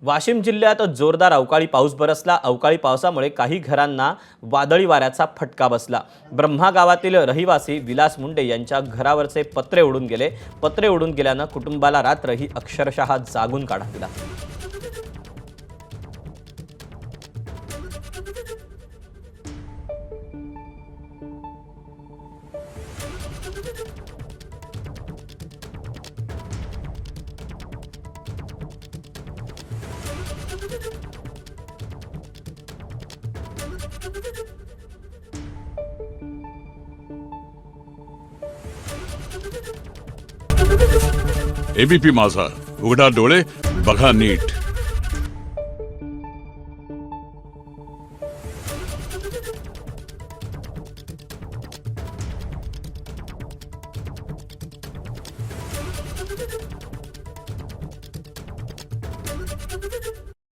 वाशिम जिल्ह्यात जोरदार अवकाळी पाऊस बरसला। अवकाळी पावसामुळे काही घरांना वादळी वाऱ्याचा फटका बसला। ब्रह्मा गावातील रहिवासी विलास मुंडे यांच्या घरावरचे पत्रे उडून गेले। पत्रे उडून गेल्याने कुटुंबाला रात्र ही अक्षरशः जागून काढावी लागली। एबीपी माझा, उघडा डोळे बघा नीट।